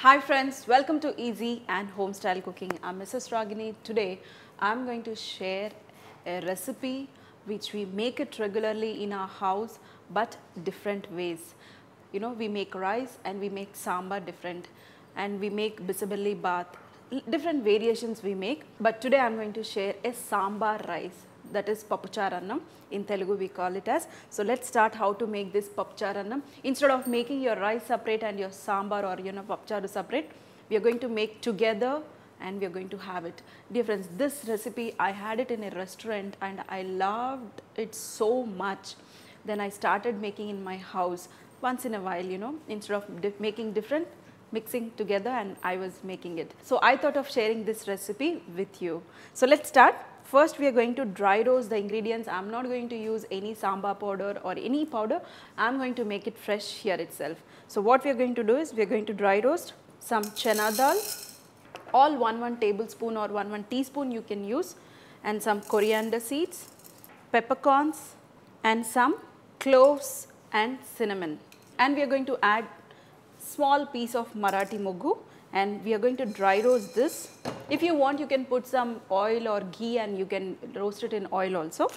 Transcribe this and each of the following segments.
Hi friends, welcome to Easy and Home Style Cooking. I'm Mrs. Ragini. Today I'm going to share a recipe which we make it regularly in our house but different ways. You know, we make rice and we make sambar different, and we make bisabelli bath, different variations we make. But today I'm going to share a sambar rice, that is papucharannam. In Telugu we call it as. So let's start how to make this papucharannam. Instead of making your rice separate and your sambar or papucharu separate, we are going to make together and we are going to have it. Dear friends, this recipe I had it in a restaurant and I loved it so much. Then I started making in my house once in a while, instead of making different, mixing together, and I was making it. So I thought of sharing this recipe with you. So let's start. First we are going to dry roast the ingredients. I am not going to use any sambar powder or any powder. I am going to make it fresh here itself. So what we are going to do is we are going to dry roast some chana dal, all 1 tablespoon or 1 teaspoon you can use, and some coriander seeds, peppercorns, and some cloves and cinnamon. And we are going to add small piece of Marathi moggu, and we are going to dry roast this. If you want, you can put some oil or ghee and you can roast it in oil also,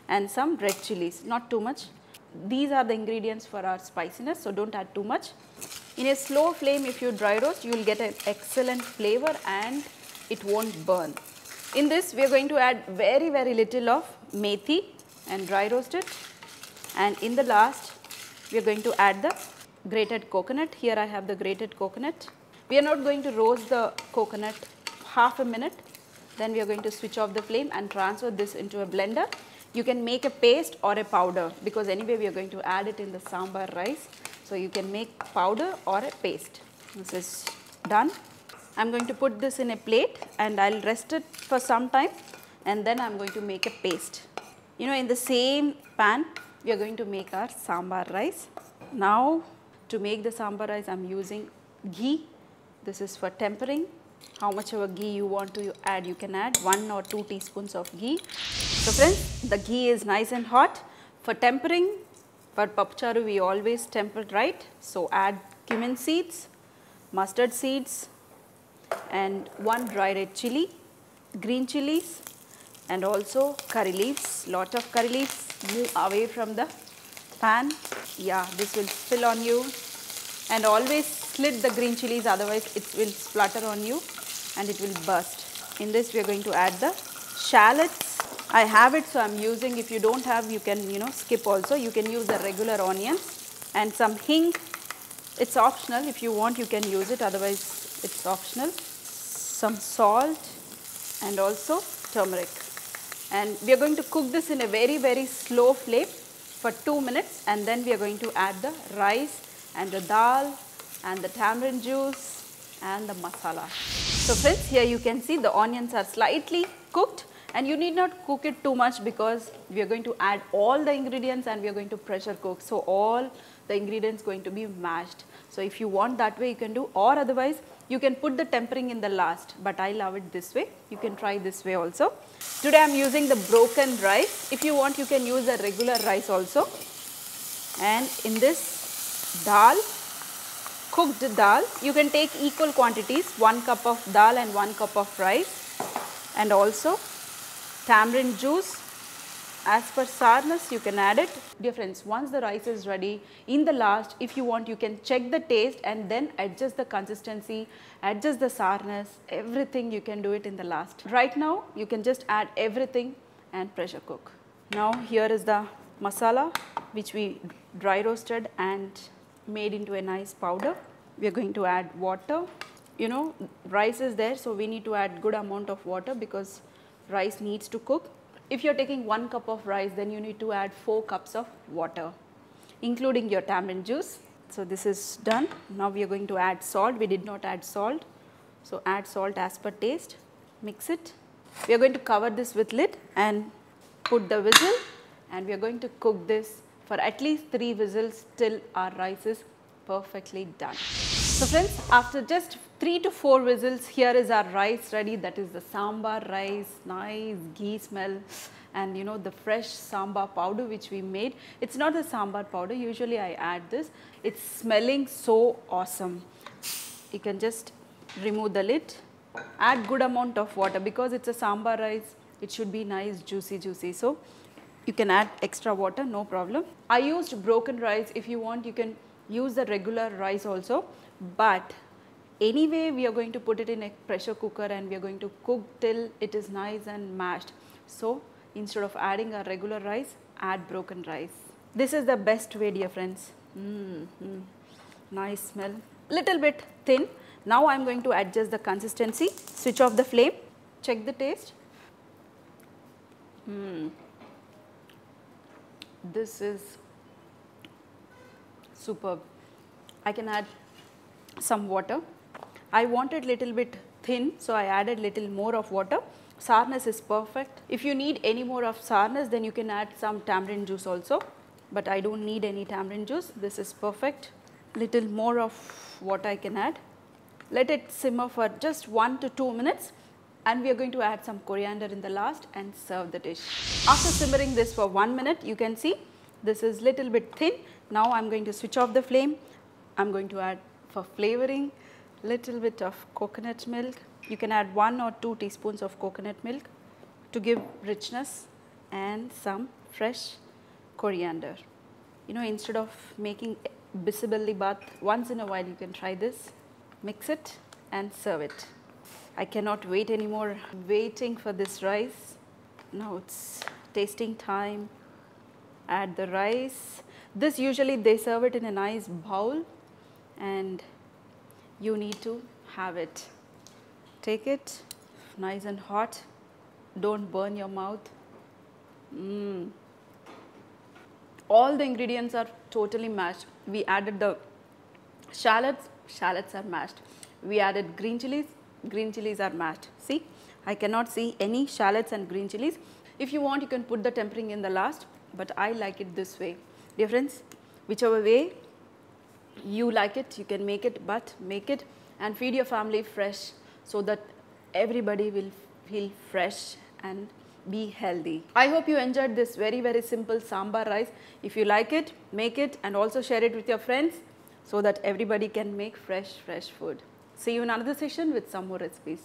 and some red chillies, not too much. These are the ingredients for our spiciness, so don't add too much. In a slow flame, if you dry roast, you will get an excellent flavor and it won't burn. In this, we are going to add very little of methi and dry roast it, and in the last, we are going to add the grated coconut. Here I have the grated coconut. We are not going to roast the coconut half a minute, then we are going to switch off the flame and transfer this into a blender. You can make a paste or a powder, because anyway we are going to add it in the sambar rice. So you can make powder or a paste. This is done. I am going to put this in a plate and I will rest it for some time, and then I am going to make a paste. In the same pan we are going to make our sambar rice. Now to make the sambar rice I am using ghee. This is for tempering. How much of ghee you want to add, you can add 1 or 2 teaspoons of ghee. So friends, the ghee is nice and hot. For tempering, for papucharu we always temper right. So add cumin seeds, mustard seeds, and 1 dry red chilli, green chillies, and also curry leaves. Lot of curry leaves. Move away from the pan. Yeah, this will spill on you. And always slit the green chilies, otherwise it will splutter on you and it will burst. In this we are going to add the shallots. I have it, so I am using. If you don't have, you can skip also. You can use the regular onions and some hing. It's optional. If you want, you can use it, otherwise it's optional. Some salt and also turmeric. And we are going to cook this in a very slow flame for 2 minutes, and then we are going to add the rice and the dal and the tamarind juice and the masala. So friends, here you can see the onions are slightly cooked, and you need not cook it too much because we are going to add all the ingredients and we are going to pressure cook. So all the ingredients going to be mashed. So if you want that way you can do, or otherwise you can put the tempering in the last, but I love it this way. You can try this way also. Today I am using the broken rice. If you want, you can use the regular rice also. And in this dal, cooked dal, you can take equal quantities, 1 cup of dal and 1 cup of rice, and also tamarind juice. As per sourness you can add it. Dear friends, once the rice is ready, in the last, if you want, you can check the taste and then adjust the consistency, adjust the sourness, everything you can do it in the last. Right now you can just add everything and pressure cook. Now here is the masala which we dry roasted and made into a nice powder. We are going to add water. Rice is there, so we need to add good amount of water because rice needs to cook. If you are taking 1 cup of rice, then you need to add 4 cups of water, including your tamarind juice. So this is done. Now we are going to add salt. We did not add salt, so add salt as per taste. Mix it. We are going to cover this with lid and put the whistle, and we are going to cook this for at least 3 whistles till our rice is perfectly done. So friends, after just 3 to 4 whistles, here is our rice ready. That is the sambar rice, nice ghee smell, and the fresh sambar powder which we made. It's not the sambar powder, usually I add this. It's smelling so awesome. you can just remove the lid, add good amount of water because it's a sambar rice, it should be nice juicy. So, you can add extra water, no problem. I used broken rice. If you want, you can use the regular rice also, but anyway we are going to put it in a pressure cooker and we are going to cook till it is nice and mashed. So, instead of adding a regular rice, add broken rice. This is the best way, dear friends. Nice smell, little bit thin. Now I am going to adjust the consistency, switch off the flame, check the taste. This is superb. I can add some water. I wanted little bit thin, so I added little more of water. Sourness is perfect. If you need any more of sourness, then you can add some tamarind juice also, but I don't need any tamarind juice. This is perfect. Little more of what I can add. Let it simmer for just 1 to 2 minutes and we are going to add some coriander in the last and serve the dish. After simmering this for 1 minute, you can see this is little bit thin. Now I am going to switch off the flame. I am going to add for flavoring little bit of coconut milk. You can add 1 or 2 teaspoons of coconut milk to give richness and some fresh coriander. You know, instead of making bisaballi bath once in a while, you can try this. Mix it and serve it. I cannot wait anymore waiting for this rice. Now it's tasting time. Add the rice. This usually they serve it in a nice bowl and you need to have it. Take it nice and hot. Don't burn your mouth. All the ingredients are totally mashed. We added the shallots. Shallots are mashed. We added green chillies are mashed. See, I cannot see any shallots and green chillies. If you want, you can put the tempering in the last, but I like it this way. Dear friends, whichever way you like it, you can make it, but make it and feed your family fresh so that everybody will feel fresh and be healthy. I hope you enjoyed this very simple sambar rice. If you like it, make it and also share it with your friends so that everybody can make fresh food. See you in another session with some more recipes.